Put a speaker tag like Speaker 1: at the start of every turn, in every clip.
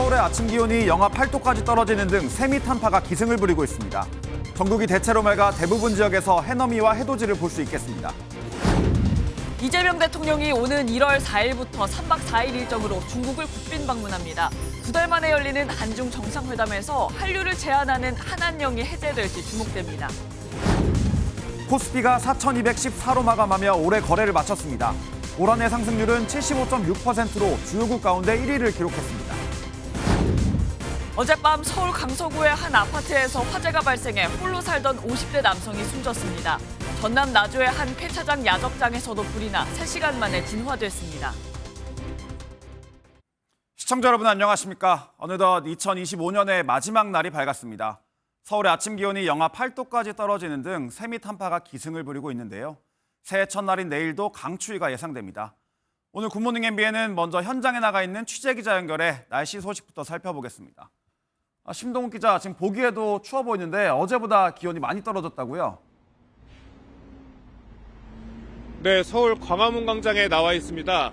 Speaker 1: 서울의 아침 기온이 영하 8도까지 떨어지는 등 세미 탄파가 기승을 부리고 있습니다. 전국이 대체로 맑아 대부분 지역에서 해넘이와 해돋이를 볼 수 있겠습니다.
Speaker 2: 이재명 대통령이 오는 1월 4일부터 3박 4일 일정으로 중국을 국빈 방문합니다. 2달 만에 열리는 한중 정상회담에서 한류를 제한하는 한한령이 해제될지 주목됩니다.
Speaker 1: 코스피가 4,214로 마감하며 올해 거래를 마쳤습니다. 올 한 해 상승률은 75.6%로 주요국 가운데 1위를 기록했습니다.
Speaker 2: 어젯밤 서울 강서구의 한 아파트에서 화재가 발생해 홀로 살던 50대 남성이 숨졌습니다. 전남 나주의 한 폐차장 야적장에서도 불이 나 3시간 만에 진화됐습니다.
Speaker 1: 시청자 여러분 안녕하십니까? 어느덧 2025년의 마지막 날이 밝았습니다. 서울의 아침 기온이 영하 8도까지 떨어지는 등 세미 탄파가 기승을 부리고 있는데요. 새해 첫날인 내일도 강추위가 예상됩니다. 오늘 굿모닝 MB에는 먼저 현장에 나가 있는 취재기자 연결해 날씨 소식부터 살펴보겠습니다. 심동훈 기자, 지금 보기에도 추워 보이는데 어제보다 기온이 많이 떨어졌다고요?
Speaker 3: 네, 서울 광화문 광장에 나와 있습니다.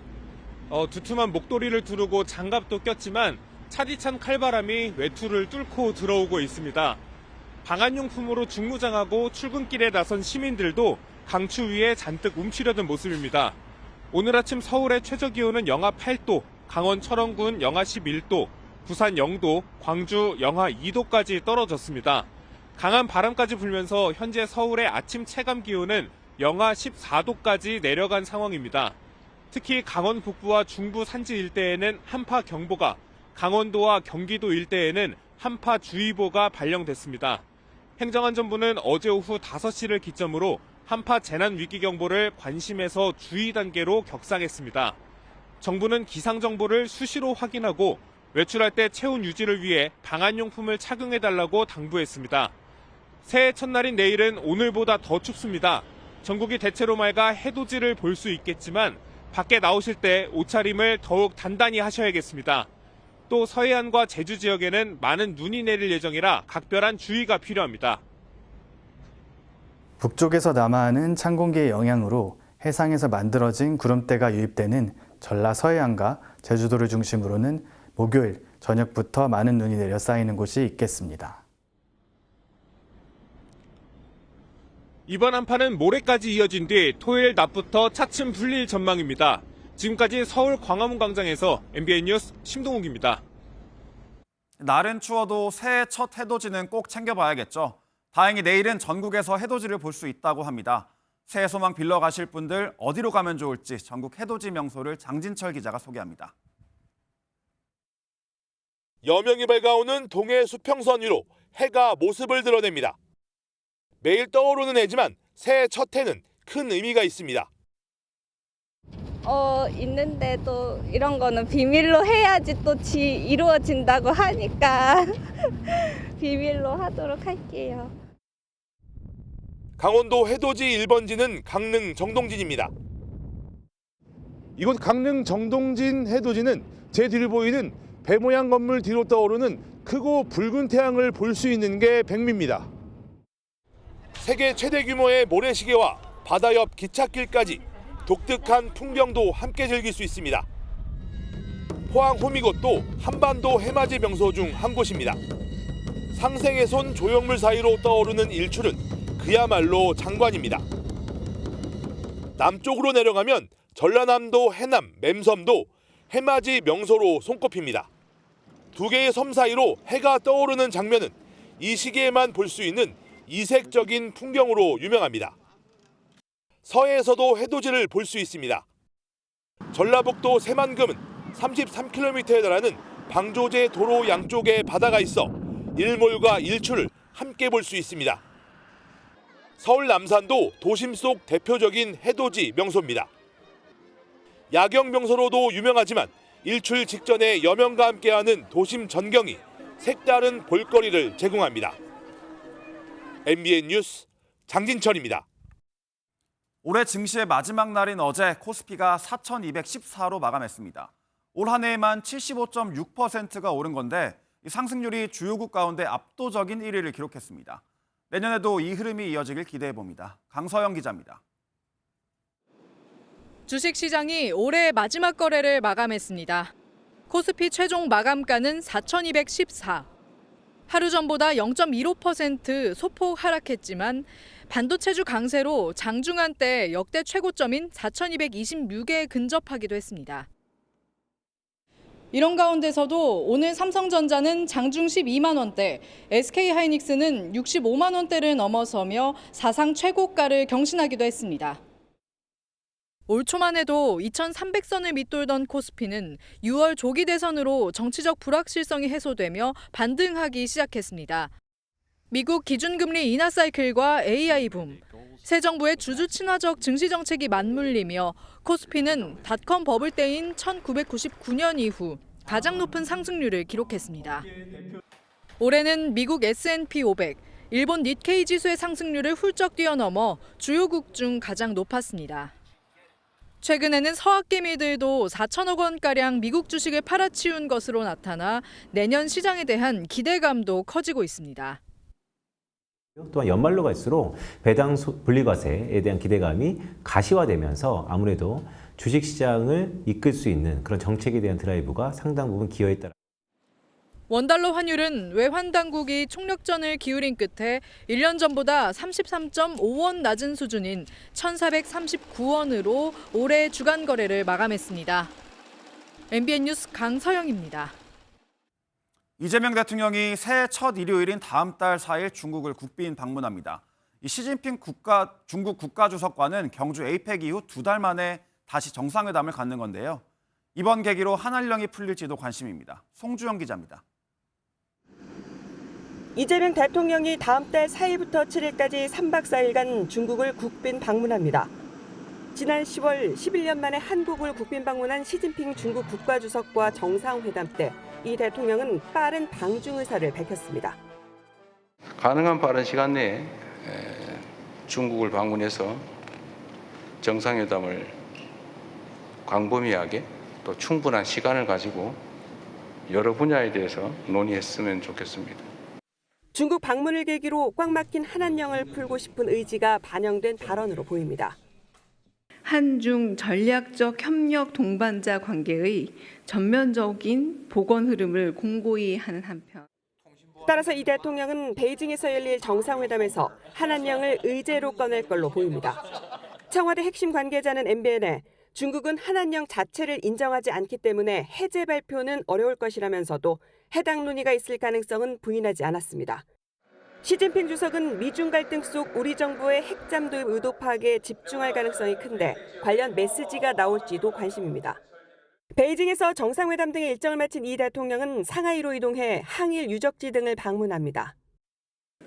Speaker 3: 두툼한 목도리를 두르고 장갑도 꼈지만 차디찬 칼바람이 외투를 뚫고 들어오고 있습니다. 방한용품으로 중무장하고 출근길에 나선 시민들도 강추위에 잔뜩 움츠려든 모습입니다. 오늘 아침 서울의 최저기온은 영하 8도, 강원 철원군 영하 11도, 부산 0도, 광주 영하 2도까지 떨어졌습니다. 강한 바람까지 불면서 현재 서울의 아침 체감 기온은 영하 14도까지 내려간 상황입니다. 특히 강원 북부와 중부 산지 일대에는 한파경보가, 강원도와 경기도 일대에는 한파주의보가 발령됐습니다. 행정안전부는 어제 오후 5시를 기점으로 한파 재난위기경보를 관심에서 주의 단계로 격상했습니다. 정부는 기상정보를 수시로 확인하고 외출할 때 체온 유지를 위해 방한용품을 착용해달라고 당부했습니다. 새해 첫날인 내일은 오늘보다 더 춥습니다. 전국이 대체로 맑아 해돋이를 볼 수 있겠지만 밖에 나오실 때 옷차림을 더욱 단단히 하셔야겠습니다. 또 서해안과 제주 지역에는 많은 눈이 내릴 예정이라 각별한 주의가 필요합니다.
Speaker 4: 북쪽에서 남하하는 찬 공기의 영향으로 해상에서 만들어진 구름대가 유입되는 전라 서해안과 제주도를 중심으로는 목요일 저녁부터 많은 눈이 내려 쌓이는 곳이 있겠습니다.
Speaker 3: 이번 한파는 모레까지 이어진 뒤 토요일 낮부터 차츰 풀릴 전망입니다. 지금까지 서울 광화문 광장에서 MBN 뉴스 심동욱입니다.
Speaker 1: 날은 추워도 새해 첫 해돋이는 꼭 챙겨봐야겠죠. 다행히 내일은 전국에서 해돋이를 볼 수 있다고 합니다. 새해 소망 빌러 가실 분들 어디로 가면 좋을지 전국 해돋이 명소를 장진철 기자가 소개합니다.
Speaker 5: 여명이 밝아오는 동해 수평선 위로 해가 모습을 드러냅니다. 매일 떠오르는 해지만 새해 첫 해는 큰 의미가 있습니다.
Speaker 6: 있는데도 이런 거는 비밀로 해야지 또 이루어진다고 하니까 비밀로 하도록 할게요.
Speaker 5: 강원도 해돋이 1번지는 강릉 정동진입니다.
Speaker 7: 이곳 강릉 정동진 해돋이는 제 뒤를 보이는 배 모양 건물 뒤로 떠오르는 크고 붉은 태양을 볼 수 있는 게 백미입니다.
Speaker 5: 세계 최대 규모의 모래시계와 바다 옆 기찻길까지 독특한 풍경도 함께 즐길 수 있습니다. 포항 호미곶도 한반도 해맞이 명소 중 한 곳입니다. 상생의 손 조형물 사이로 떠오르는 일출은 그야말로 장관입니다. 남쪽으로 내려가면 전라남도 해남 맴섬도 해맞이 명소로 손꼽힙니다. 두 개의 섬 사이로 해가 떠오르는 장면은 이 시기에만 볼 수 있는 이색적인 풍경으로 유명합니다. 서해에서도 해돋이를 볼 수 있습니다. 전라북도 새만금은 33km에 달하는 방조제 도로 양쪽에 바다가 있어 일몰과 일출을 함께 볼 수 있습니다. 서울 남산도 도심 속 대표적인 해돋이 명소입니다. 야경 명소로도 유명하지만 일출 직전에 여명과 함께하는 도심 전경이 색다른 볼거리를 제공합니다. MBN 뉴스 장진철입니다.
Speaker 1: 올해 증시의 마지막 날인 어제 코스피가 4,214로 마감했습니다. 올 한 해에만 75.6%가 오른 건데 이 상승률이 주요국 가운데 압도적인 1위를 기록했습니다. 내년에도 이 흐름이 이어지길 기대해봅니다. 강서영 기자입니다.
Speaker 8: 주식시장이 올해 마지막 거래를 마감했습니다. 코스피 최종 마감가는 4,214. 하루 전보다 0.15% 소폭 하락했지만 반도체주 강세로 장중한 때 역대 최고점인 4,226에 근접하기도 했습니다. 이런 가운데서도 오늘 삼성전자는 장중 12만 원대, SK하이닉스는 65만 원대를 넘어서며 사상 최고가를 경신하기도 했습니다. 올 초만 해도 2,300선을 밑돌던 코스피는 6월 조기 대선으로 정치적 불확실성이 해소되며 반등하기 시작했습니다. 미국 기준금리 인하 사이클과 AI 붐, 새 정부의 주주 친화적 증시 정책이 맞물리며 코스피는 닷컴 버블 때인 1999년 이후 가장 높은 상승률을 기록했습니다. 올해는 미국 S&P 500, 일본 니케이 지수의 상승률을 훌쩍 뛰어넘어 주요국 중 가장 높았습니다. 최근에는 서학개미들도 4천억 원가량 미국 주식을 팔아치운 것으로 나타나 내년 시장에 대한 기대감도 커지고 있습니다.
Speaker 9: 또한 연말로 갈수록 배당 분리과세에 대한 기대감이 가시화되면서 아무래도 주식시장을 이끌 수 있는 그런 정책에 대한 드라이브가 상당 부분 기여했다.
Speaker 8: 원달러 환율은 외환 당국이 총력전을 기울인 끝에 1년 전보다 33.5원 낮은 수준인 1,439원으로 올해 주간 거래를 마감했습니다. MBN 뉴스 강서영입니다.
Speaker 1: 이재명 대통령이 새해 첫 일요일인 다음 달 4일 중국을 국빈 방문합니다. 시진핑 중국 국가주석과는 경주 에이펙 이후 2달 만에 다시 정상회담을 갖는 건데요. 이번 계기로 한한령이 풀릴지도 관심입니다. 송주영 기자입니다.
Speaker 10: 이재명 대통령이 다음 달 4일부터 7일까지 3박 4일간 중국을 국빈 방문합니다. 지난 10월 11년 만에 한국을 국빈 방문한 시진핑 중국 국가주석과 정상회담 때 이 대통령은 빠른 방중 의사를 밝혔습니다.
Speaker 11: 가능한 빠른 시간 내에 중국을 방문해서 정상회담을 광범위하게 또 충분한 시간을 가지고 여러 분야에 대해서 논의했으면 좋겠습니다.
Speaker 10: 중국 방문을 계기로 꽉 막힌 한한령을 풀고 싶은 의지가 반영된 발언으로 보입니다.
Speaker 12: 한중 전략적 협력 동반자 관계의 전면적인 복원 흐름을 공고히 하는 한편
Speaker 10: 따라서 이 대통령은 베이징에서 열릴 정상회담에서 한한령을 의제로 꺼낼 걸로 보입니다. 청와대 핵심 관계자는 MBN에 중국은 한한령 자체를 인정하지 않기 때문에 해제 발표는 어려울 것이라면서도 해당 논의가 있을 가능성은 부인하지 않았습니다. 시진핑 주석은 미중 갈등 속 우리 정부의 핵잠 도입 의도 파악에 집중할 가능성이 큰데 관련 메시지가 나올지도 관심입니다. 베이징에서 정상회담 등의 일정을 마친 이 대통령은 상하이로 이동해 항일 유적지 등을 방문합니다.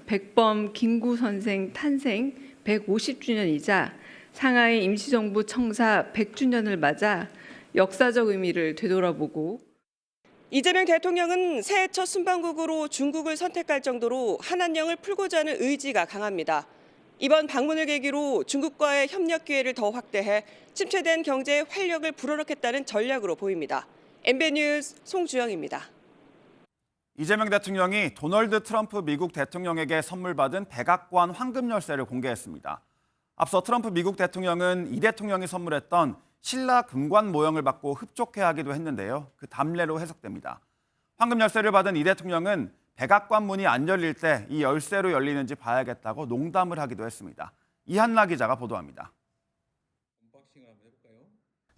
Speaker 12: 백범 김구 선생 탄생 150주년이자 상하이 임시정부 청사 100주년을 맞아 역사적 의미를 되돌아보고
Speaker 10: 이재명 대통령은 새해 첫 순방국으로 중국을 선택할 정도로 한한령을 풀고자 하는 의지가 강합니다. 이번 방문을 계기로 중국과의 협력 기회를 더 확대해 침체된 경제에 활력을 불어넣겠다는 전략으로 보입니다. MBN 뉴스 송주영입니다.
Speaker 1: 이재명 대통령이 도널드 트럼프 미국 대통령에게 선물 받은 백악관 황금 열쇠를 공개했습니다. 앞서 트럼프 미국 대통령은 이 대통령이 선물했던 신라 금관 모형을 받고 흡족해하기도 했는데요. 그 담례로 해석됩니다. 황금 열쇠를 받은 이 대통령은 백악관 문이 안 열릴 때 이 열쇠로 열리는지 봐야겠다고 농담을 하기도 했습니다. 이한나 기자가 보도합니다.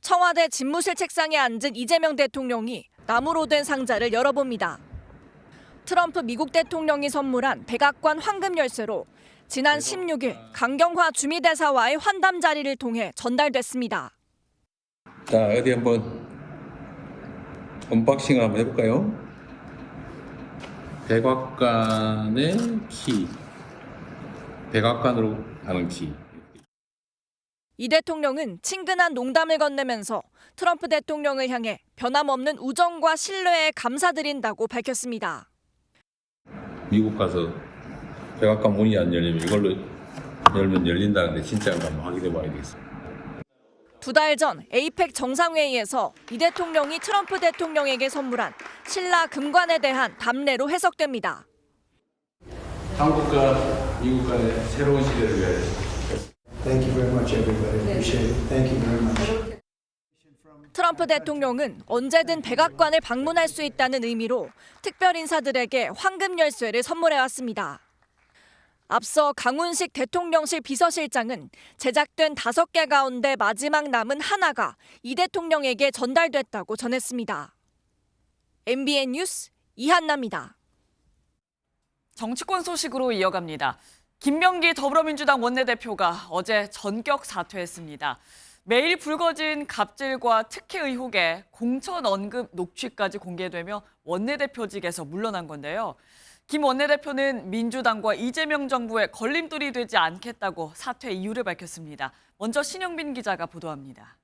Speaker 2: 청와대 집무실 책상에 앉은 이재명 대통령이 나무로 된 상자를 열어봅니다. 트럼프 미국 대통령이 선물한 백악관 황금 열쇠로 지난 16일 강경화 주미대사와의 환담 자리를 통해 전달됐습니다.
Speaker 13: 자, 어디 한번 언박싱을 한번 해볼까요? 백악관의 키, 백악관으로 가는 키.
Speaker 2: 이 대통령은 친근한 농담을 건네면서 트럼프 대통령을 향해 변함없는 우정과 신뢰에 감사드린다고 밝혔습니다.
Speaker 13: 미국 가서 백악관 문이 안 열리면 이걸로 열면 열린다는데 진짜인가 한번 확인해 봐야 되겠습니다.
Speaker 2: 2달 전 에이펙 정상회의에서 이 대통령이 트럼프 대통령에게 선물한 신라 금관에 대한 담례로 해석됩니다.
Speaker 13: 한국과 미국 간의 새로운 시대를 위하여.
Speaker 14: Thank you very much, everybody. Appreciate it. Thank you very much. 트럼프 대통령은 언제든 백악관을 방문할 수 있다는 의미로 특별 인사들에게 황금 열쇠를 선물해왔습니다. 앞서 강훈식 대통령실 비서실장은 제작된 5개 가운데 마지막 남은 하나가 이 대통령에게 전달됐다고 전했습니다. MBN 뉴스 이한나입니다.
Speaker 2: 정치권 소식으로 이어갑니다. 김병기 더불어민주당 원내대표가 어제 전격 사퇴했습니다. 매일 불거진 갑질과 특혜 의혹에 공천 언급 녹취까지 공개되며 원내대표직에서 물러난 건데요. 김 원내대표는 민주당과 이재명 정부의 걸림돌이 되지 않겠다고 사퇴 이유를 밝혔습니다. 먼저 신영빈 기자가 보도합니다.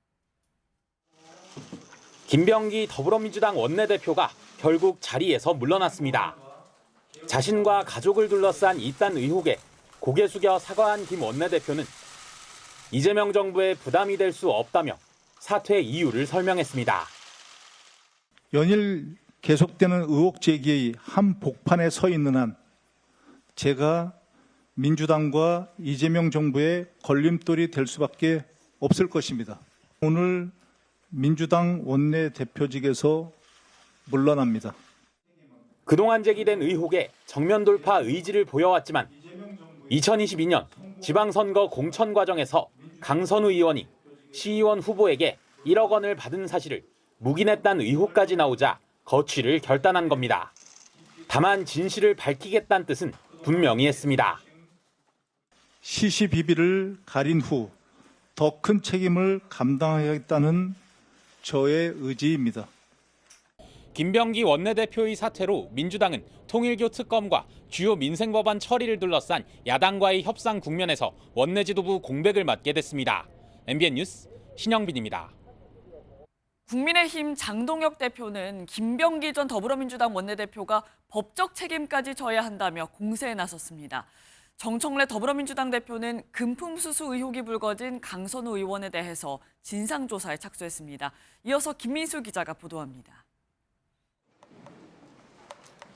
Speaker 15: 김병기 더불어민주당 원내대표가 결국 자리에서 물러났습니다. 자신과 가족을 둘러싼 이딴 의혹에 고개 숙여 사과한 김 원내대표는 이재명 정부에 부담이 될 수 없다며 사퇴 이유를 설명했습니다.
Speaker 16: 연일 계속되는 의혹 제기의 한복판에 서 있는 한 제가 민주당과 이재명 정부의 걸림돌이 될 수밖에 없을 것입니다. 오늘 민주당 원내대표직에서 물러납니다.
Speaker 15: 그동안 제기된 의혹에 정면 돌파 의지를 보여왔지만 2022년 지방선거 공천 과정에서 강선우 의원이 시의원 후보에게 1억 원을 받은 사실을 묵인했다는 의혹까지 나오자 거취를 결단한 겁니다. 다만 진실을 밝히겠다는 뜻은 분명히 했습니다.
Speaker 16: 시시비비를 가린 후 더 큰 책임을 감당하겠다는 저의 의지입니다.
Speaker 15: 김병기 원내대표의 사퇴로 민주당은 통일교 특검과 주요 민생법안 처리를 둘러싼 야당과의 협상 국면에서 원내 지도부 공백을 맞게 됐습니다. MBN 뉴스 신영빈입니다.
Speaker 2: 국민의힘 장동혁 대표는 김병기 전 더불어민주당 원내대표가 법적 책임까지 져야 한다며 공세에 나섰습니다. 정청래 더불어민주당 대표는 금품 수수 의혹이 불거진 강선우 의원에 대해서 진상조사에 착수했습니다. 이어서 김민수 기자가 보도합니다.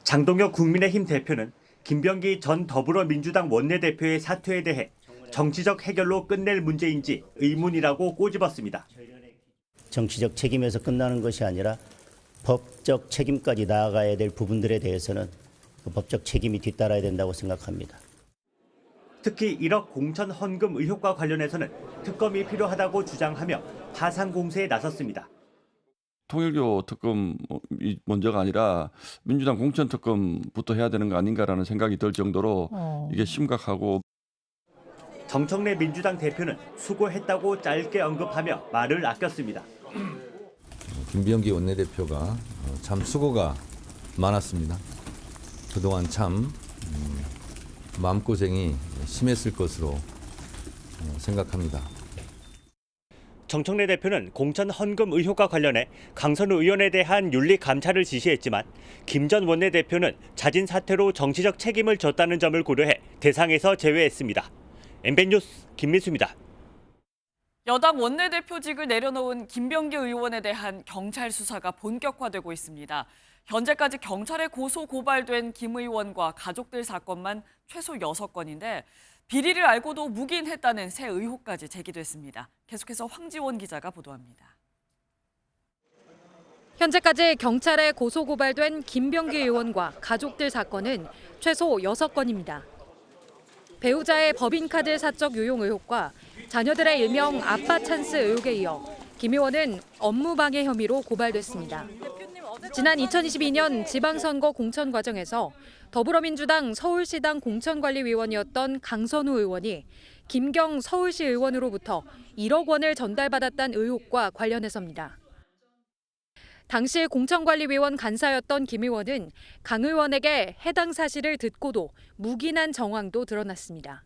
Speaker 17: 장동혁 국민의힘 대표는 김병기 전 더불어민주당 원내대표의 사퇴에 대해 정치적 해결로 끝낼 문제인지 의문이라고 꼬집었습니다.
Speaker 18: 정치적 책임에서 끝나는 것이 아니라 법적 책임까지 나아가야 될 부분들에 대해서는 그 법적 책임이 뒤따라야 된다고 생각합니다.
Speaker 17: 특히 1억 공천 헌금 의혹과 관련해서는 특검이 필요하다고 주장하며 파상 공세에 나섰습니다.
Speaker 19: 통일교 특검이 먼저가 아니라 민주당 공천 특검부터 해야 되는 거 아닌가라는 생각이 들 정도로 이게 심각하고.
Speaker 17: 정청래 민주당 대표는 수고했다고 짧게 언급하며 말을 아꼈습니다.
Speaker 20: 김병기 원내대표가 참 수고가 많았습니다. 그동안 참 마음고생이 심했을 것으로 생각합니다.
Speaker 17: 정청래 대표는 공천 헌금 의혹과 관련해 강선우 의원에 대한 윤리 감찰을 지시했지만 김 전 원내대표는 자진 사퇴로 정치적 책임을 졌다는 점을 고려해 대상에서 제외했습니다. MBN 뉴스 김민수입니다.
Speaker 2: 여당 원내대표직을 내려놓은 김병기 의원에 대한 경찰 수사가 본격화되고 있습니다. 현재까지 경찰에 고소 고발된 김 의원과 가족들 사건만 최소 6건인데 비리를 알고도 묵인했다는 새 의혹까지 제기됐습니다. 계속해서 황지원 기자가 보도합니다.
Speaker 8: 현재까지 경찰에 고소 고발된 김병기 의원과 가족들 사건은 최소 6건입니다. 배우자의 법인카드 사적 유용 의혹과 자녀들의 일명 아빠 찬스 의혹에 이어 김 의원은 업무방해 혐의로 고발됐습니다. 지난 2022년 지방선거 공천 과정에서 더불어민주당 서울시당 공천관리위원이었던 강선우 의원이 김경 서울시 의원으로부터 1억 원을 전달받았다는 의혹과 관련해서입니다. 당시 공천관리위원 간사였던 김 의원은 강 의원에게 해당 사실을 듣고도 묵인한 정황도 드러났습니다.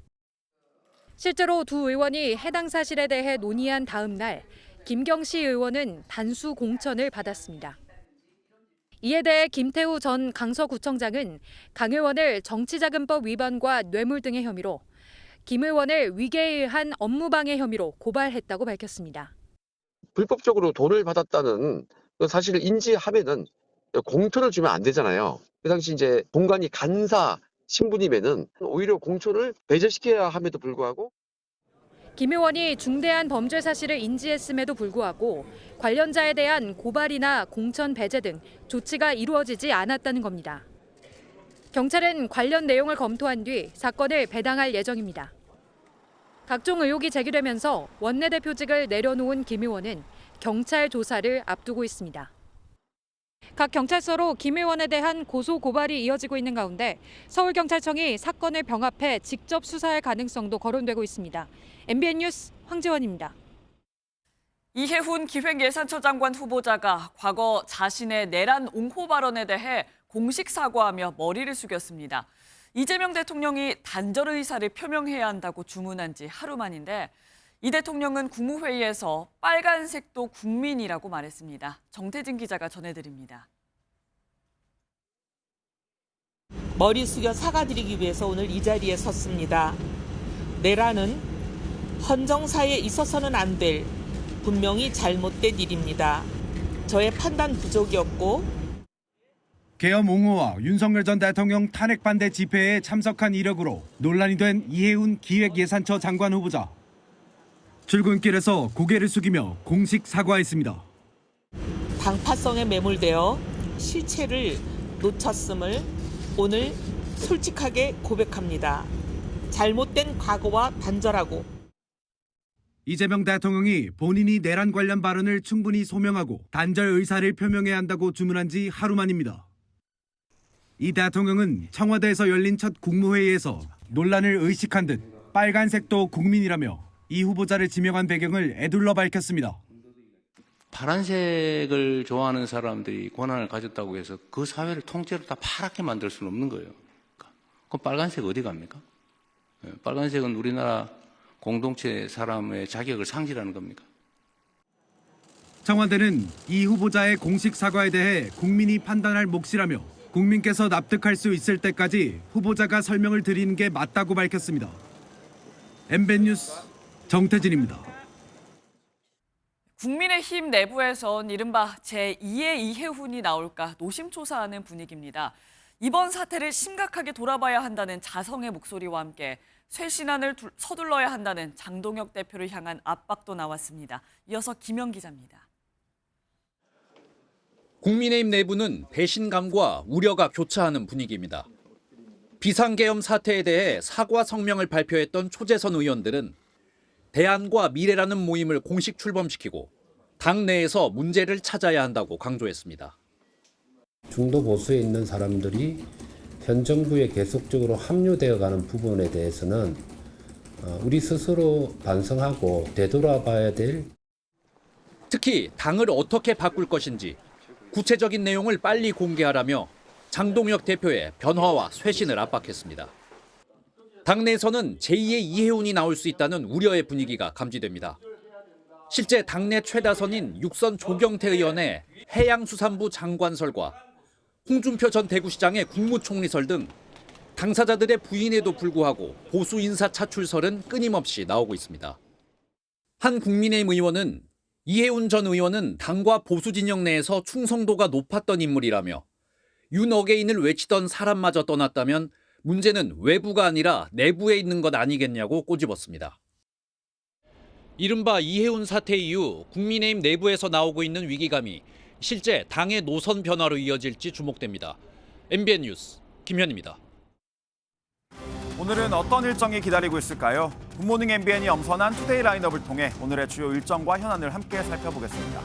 Speaker 8: 실제로 두 의원이 해당 사실에 대해 논의한 다음 날 김경시 의원은 단수 공천을 받았습니다. 이에 대해 김태우 전 강서구청장은 강 의원을 정치자금법 위반과 뇌물 등의 혐의로, 김 의원을 위계에 의한 업무방해 혐의로 고발했다고 밝혔습니다.
Speaker 21: 불법적으로 돈을 받았다는 사실을 인지하면은 공천을 주면 안 되잖아요. 그 당시 이제 본관이 간사 신분이면은 오히려 공천을 배제시켜야 함에도 불구하고.
Speaker 8: 김 의원이 중대한 범죄 사실을 인지했음에도 불구하고 관련자에 대한 고발이나 공천 배제 등 조치가 이루어지지 않았다는 겁니다. 경찰은 관련 내용을 검토한 뒤 사건을 배당할 예정입니다. 각종 의혹이 제기되면서 원내대표직을 내려놓은 김 의원은 경찰 조사를 앞두고 있습니다. 각 경찰서로 김 의원에 대한 고소 고발이 이어지고 있는 가운데 서울경찰청이 사건을 병합해 직접 수사할 가능성도 거론되고 있습니다. MBN 뉴스 황재원입니다.
Speaker 2: 이해훈 기획예산처 장관 후보자가 과거 자신의 내란 옹호 발언에 대해 공식 사과하며 머리를 숙였습니다. 이재명 대통령이 단절 의사를 표명해야 한다고 주문한 지 하루 만인데 이 대통령은 국무회의에서 빨간색도 국민이라고 말했습니다. 정태진 기자가 전해드립니다.
Speaker 4: 머리 숙여 사과드리기 위해서 오늘 이 자리에 섰습니다. 내란은 헌정사에 있어서는 안 될 분명히 잘못된 일입니다. 저의 판단 부족이었고
Speaker 22: 계엄 옹호와 윤석열 전 대통령 탄핵 반대 집회에 참석한 이력으로 논란이 된 이해훈 기획예산처 장관 후보자. 출근길에서 고개를 숙이며 공식 사과했습니다.
Speaker 4: 방파성에 매몰되어 실체를 놓쳤음을 오늘 솔직하게 고백합니다. 잘못된 과거와 단절하고
Speaker 22: 이재명 대통령이 본인이 내란 관련 발언을 충분히 소명하고 단절 의사를 표명해야 한다고 주문한 지 하루 만입니다. 이 대통령은 청와대에서 열린 첫 국무회의에서 논란을 의식한 듯 빨간색도 국민이라며 이 후보자를 지명한 배경을 애둘러 밝혔습니다.
Speaker 11: 파란색을 좋아하는 사람들이 권한을 가졌다고 해서 그 사회를 통째로 다 파랗게 만들 수는 없는 거예요. 그럼 빨간색 어디 갑니까? 빨간색은 우리나라 공동체 사람의 자격을 상실하는 겁니까?
Speaker 22: 청와대는 이 후보자의 공식 사과에 대해 국민이 판단할 몫이라며 국민께서 납득할 수 있을 때까지 후보자가 설명을 드리는 게 맞다고 밝혔습니다. MBN 뉴스 정태진입니다.
Speaker 2: 국민의힘 내부에선 이른바 제2의 이해훈이 나올까 노심초사하는 분위기입니다. 이번 사태를 심각하게 돌아봐야 한다는 자성의 목소리와 함께 쇄신안을 서둘러야 한다는 장동혁 대표를 향한 압박도 나왔습니다. 이어서 김영 기자입니다.
Speaker 23: 국민의힘 내부는 배신감과 우려가 교차하는 분위기입니다. 비상계엄 사태에 대해 사과 성명을 발표했던 초재선 의원들은 대안과 미래라는 모임을 공식 출범시키고 당내에서 문제를 찾아야 한다고 강조했습니다.
Speaker 24: 중도 보수에 있는 사람들이 현 정부에 계속적으로 합류되어가는 부분에 대해서는 우리 스스로 반성하고 되돌아봐야 될.
Speaker 23: 특히 당을 어떻게 바꿀 것인지 구체적인 내용을 빨리 공개하라며 장동혁 대표의 변화와 쇄신을 압박했습니다. 당내에서는 제2의 이해훈이 나올 수 있다는 우려의 분위기가 감지됩니다. 실제 당내 최다선인 육선 조경태 의원의 해양수산부 장관설과 홍준표 전 대구시장의 국무총리설 등 당사자들의 부인에도 불구하고 보수 인사 차출설은 끊임없이 나오고 있습니다. 한 국민의힘 의원은 이해훈 전 의원은 당과 보수 진영 내에서 충성도가 높았던 인물이라며 윤 어게인을 외치던 사람마저 떠났다면 문제는 외부가 아니라 내부에 있는 것 아니겠냐고 꼬집었습니다. 이른바 이해훈 사태 이후 국민의힘 내부에서 나오고 있는 위기감이 실제 당의 노선 변화로 이어질지 주목됩니다. MBN 뉴스 김현입니다.
Speaker 1: 오늘은 어떤 일정이 기다리고 있을까요? 굿모닝 MBN이 엄선한 투데이 라인업을 통해 오늘의 주요 일정과 현안을 함께 살펴보겠습니다.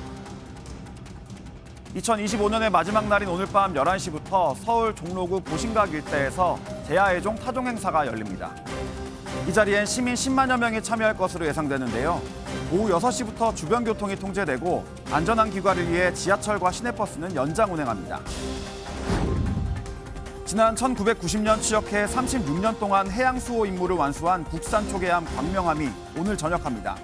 Speaker 1: 2025년의 마지막 날인 오늘 밤 11시부터 서울 종로구 보신각 일대에서 제야의종 타종 행사가 열립니다. 이 자리엔 시민 10만여 명이 참여할 것으로 예상되는데요. 오후 6시부터 주변 교통이 통제되고 안전한 귀가를 위해 지하철과 시내버스는 연장 운행합니다. 지난 1990년 취역해 36년 동안 해양 수호 임무를 완수한 국산 초계함 광명함이 오늘 전역합니다.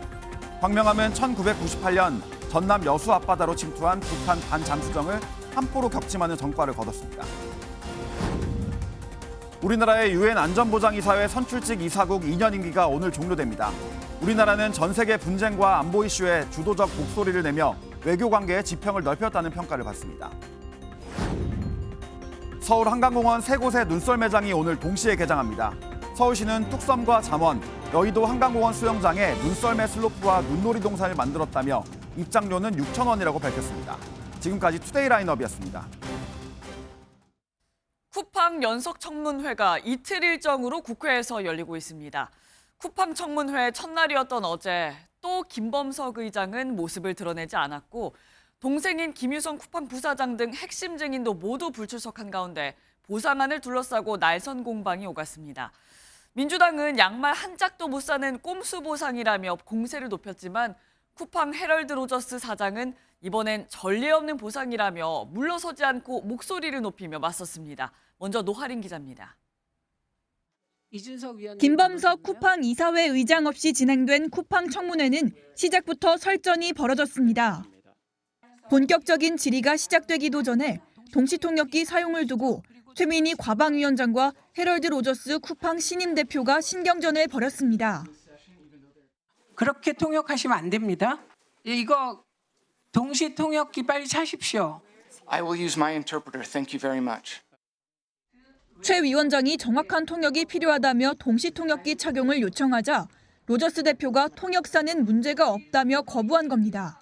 Speaker 1: 광명함은 1998년 전남 여수 앞바다로 침투한 북한 반잠수정을 함포로 격침하는 전과를 거뒀습니다. 우리나라의 유엔 안전보장이사회 선출직 이사국 2년 임기가 오늘 종료됩니다. 우리나라는 전 세계 분쟁과 안보 이슈에 주도적 목소리를 내며 외교관계의 지평을 넓혔다는 평가를 받습니다. 서울 한강공원 3곳의 눈썰 매장이 오늘 동시에 개장합니다. 서울시는 뚝섬과 잠원, 여의도 한강공원 수영장에 눈썰매 슬로프와 눈놀이 동산을 만들었다며 입장료는 6,000원이라고 밝혔습니다. 지금까지 투데이 라인업이었습니다.
Speaker 2: 쿠팡 연석 청문회가 이틀 일정으로 국회에서 열리고 있습니다. 쿠팡 청문회 첫날이었던 어제 또 김범석 의장은 모습을 드러내지 않았고 동생인 김유성 쿠팡 부사장 등 핵심 증인도 모두 불출석한 가운데 보상안을 둘러싸고 날선 공방이 오갔습니다. 민주당은 양말 한 짝도 못 사는 꼼수 보상이라며 공세를 높였지만 쿠팡 헤럴드 로저스 사장은 이번엔 전례 없는 보상이라며 물러서지 않고 목소리를 높이며 맞섰습니다. 먼저 노하린 기자입니다.
Speaker 3: 김범석 쿠팡 이사회 의장 없이 진행된 쿠팡 청문회는 시작부터 설전이 벌어졌습니다. 본격적인 질의가 시작되기도 전에 동시통역기 사용을 두고 최민희 과방위원장과 헤럴드 로저스 쿠팡 신임 대표가 신경전을 벌였습니다.
Speaker 5: 그렇게 통역하시면 안 됩니다. 이거 동시통역기 빨리 차십시오.
Speaker 6: I will use my interpreter. Thank you very much.
Speaker 3: 최 위원장이 정확한 통역이 필요하다며 동시통역기 착용을 요청하자 로저스 대표가 통역사는 문제가 없다며 거부한 겁니다.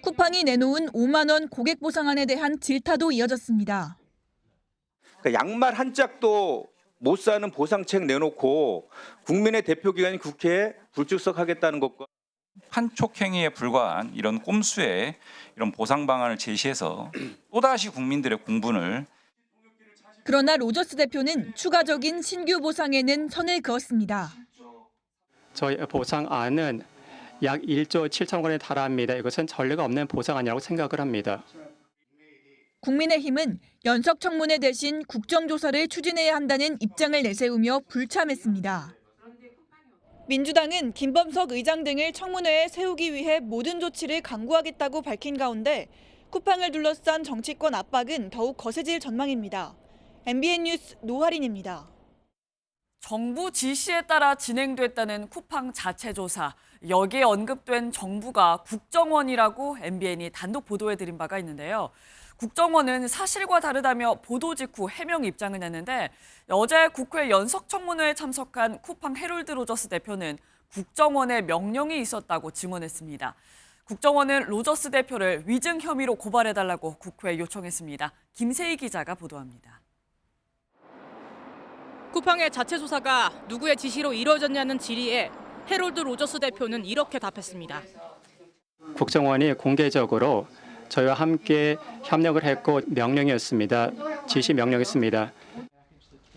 Speaker 3: 쿠팡이 내놓은 5만 원 고객 보상안에 대한 질타도 이어졌습니다.
Speaker 7: 그러니까 양말 한 짝도 못 사는 보상책 내놓고 국민의 대표기관인 국회에 불출석하겠다는 것과
Speaker 25: 한촉 행위에 불과한 이런 꼼수의 이런 보상 방안을 제시해서 또다시 국민들의 공분을.
Speaker 3: 그러나 로저스 대표는 추가적인 신규 보상에는 선을 그었습니다.
Speaker 26: 저희 보상안은 약 1조 7천억 원에 달합니다. 이것은 전례가 없는 보상안이라고 생각을 합니다.
Speaker 3: 국민의힘은 연석 청문회 대신 국정조사를 추진해야 한다는 입장을 내세우며 불참했습니다. 민주당은 김범석 의장 등을 청문회에 세우기 위해 모든 조치를 강구하겠다고 밝힌 가운데 쿠팡을 둘러싼 정치권 압박은 더욱 거세질 전망입니다. MBN 뉴스 노하린입니다.
Speaker 2: 정부 지시에 따라 진행됐다는 쿠팡 자체 조사. 여기에 언급된 정부가 국정원이라고 MBN이 단독 보도해드린 바가 있는데요. 국정원은 사실과 다르다며 보도 직후 해명 입장을 냈는데 어제 국회 연석청문회에 참석한 쿠팡 헤럴드 로저스 대표는 국정원의 명령이 있었다고 증언했습니다. 국정원은 로저스 대표를 위증 혐의로 고발해달라고 국회에 요청했습니다. 김세희 기자가 보도합니다.
Speaker 27: 쿠팡의 자체 조사가 누구의 지시로 이루어졌냐는 질의에 헤럴드 로저스 대표는 이렇게 답했습니다.
Speaker 26: 국정원이 공개적으로 저희와 함께 협력을 했고 명령이었습니다. 지시 명령이었습니다.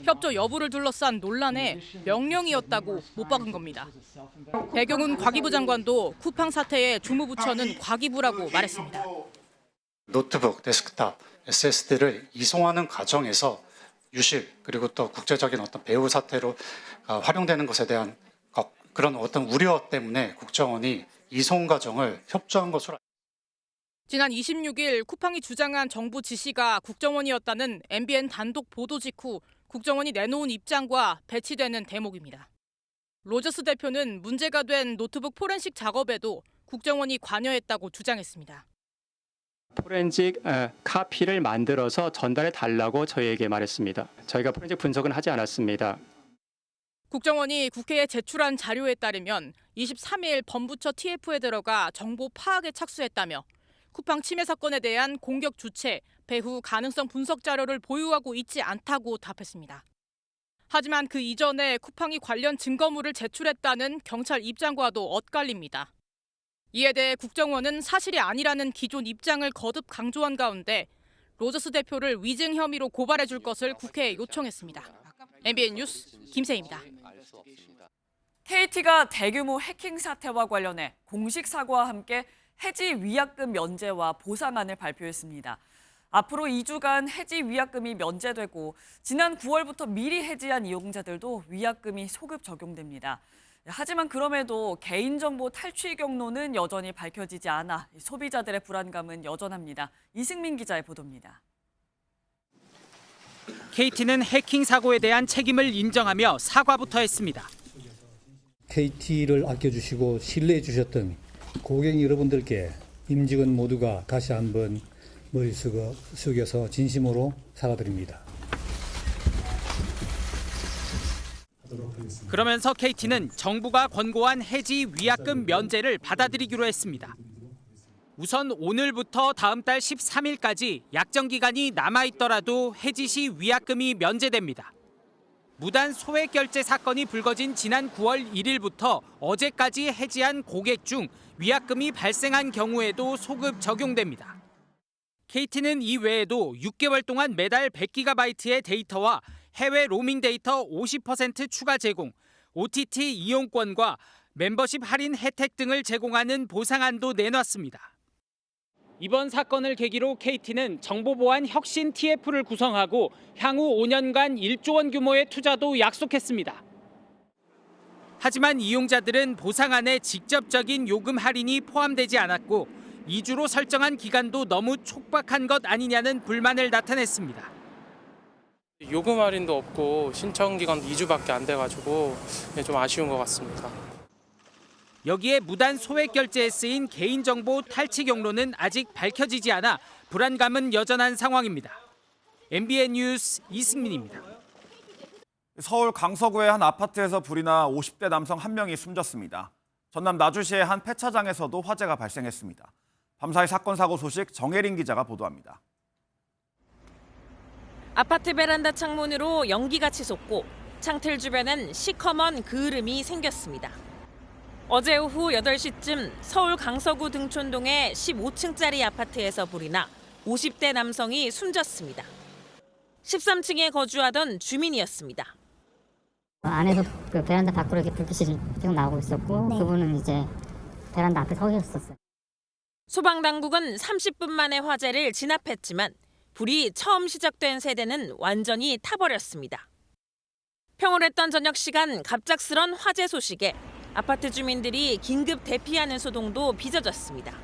Speaker 27: 협조 여부를 둘러싼 논란에 명령이었다고 못 박은 겁니다. 배경훈 과기부 장관도 쿠팡 사태의 주무부처는 과기부라고 말했습니다.
Speaker 28: 노트북, 데스크탑, SSD를 이송하는 과정에서 유실 그리고 또 국제적인 어떤 배후 사태로 활용되는 것에 대한 그런 어떤 우려 때문에 국정원이 이송 과정을 협조한 것으로.
Speaker 27: 지난 26일 쿠팡이 주장한 정부 지시가 국정원이었다는 MBN 단독 보도 직후 국정원이 내놓은 입장과 배치되는 대목입니다. 로저스 대표는 문제가 된 노트북 포렌식 작업에도 국정원이 관여했다고 주장했습니다.
Speaker 26: 포렌식 카피를 만들어서 전달해 달라고 저희에게 말했습니다. 저희가 포렌식 분석은 하지 않았습니다.
Speaker 27: 국정원이 국회에 제출한 자료에 따르면 23일 범부처 TF에 들어가 정보 파악에 착수했다며 쿠팡 침해 사건에 대한 공격 주체, 배후 가능성 분석 자료를 보유하고 있지 않다고 답했습니다. 하지만 그 이전에 쿠팡이 관련 증거물을 제출했다는 경찰 입장과도 엇갈립니다. 이에 대해 국정원은 사실이 아니라는 기존 입장을 거듭 강조한 가운데 로저스 대표를 위증 혐의로 고발해 줄 것을 국회에 요청했습니다. MBN 뉴스 김세희입니다.
Speaker 2: KT가 대규모 해킹 사태와 관련해 공식 사과와 함께 해지 위약금 면제와 보상안을 발표했습니다. 앞으로 2주간 해지 위약금이 면제되고 지난 9월부터 미리 해지한 이용자들도 위약금이 소급 적용됩니다. 하지만 그럼에도 개인정보 탈취 경로는 여전히 밝혀지지 않아 소비자들의 불안감은 여전합니다. 이승민 기자의 보도입니다.
Speaker 29: KT는 해킹 사고에 대한 책임을 인정하며 사과부터 했습니다.
Speaker 30: KT를 아껴주시고 신뢰해 주셨던 고객 여러분들께 임직원 모두가 다시 한번 머리 숙여서 진심으로 사과드립니다.
Speaker 29: 그러면서 KT는 정부가 권고한 해지 위약금 면제를 받아들이기로 했습니다. 우선 오늘부터 다음 달 13일까지 약정 기간이 남아있더라도 해지 시 위약금이 면제됩니다. 무단 소액 결제 사건이 불거진 지난 9월 1일부터 어제까지 해지한 고객 중 위약금이 발생한 경우에도 소급 적용됩니다. KT는 이 외에도 6개월 동안 매달 100GB의 데이터와 해외 로밍 데이터 50% 추가 제공, OTT 이용권과 멤버십 할인 혜택 등을 제공하는 보상안도 내놨습니다. 이번 사건을 계기로 KT는 정보보안 혁신 TF를 구성하고 향후 5년간 1조 원 규모의 투자도 약속했습니다. 하지만 이용자들은 보상안에 직접적인 요금 할인이 포함되지 않았고 2주로 설정한 기간도 너무 촉박한 것 아니냐는 불만을 나타냈습니다.
Speaker 9: 요금 할인도 없고 신청 기간도 2주밖에 안 돼가지고 좀 아쉬운 것 같습니다.
Speaker 29: 여기에 무단 소액 결제에 쓰인 개인정보 탈취 경로는 아직 밝혀지지 않아 불안감은 여전한 상황입니다. MBN 뉴스 이승민입니다.
Speaker 1: 서울 강서구의 한 아파트에서 불이 나 50대 남성 1명이 숨졌습니다. 전남 나주시의 한 폐차장에서도 화재가 발생했습니다. 밤사이 사건 사고 소식 정혜린 기자가 보도합니다.
Speaker 10: 아파트 베란다 창문으로 연기가 치솟고 창틀 주변엔 시커먼 그을음이 생겼습니다. 어제 오후 8시쯤 서울 강서구 등촌동의 15층짜리 아파트에서 불이 나 50대 남성이 숨졌습니다. 13층에 거주하던 주민이었습니다.
Speaker 12: 안에서 그 베란다 밖으로 이렇게 불빛이 계속 나오고 있었고 그분은 이제 베란다 앞에 서 계셨었어요.
Speaker 10: 소방당국은 30분 만에 화재를 진압했지만 불이 처음 시작된 세대는 완전히 타버렸습니다. 평온했던 저녁 시간 갑작스런 화재 소식에 아파트 주민들이 긴급 대피하는 소동도 빚어졌습니다.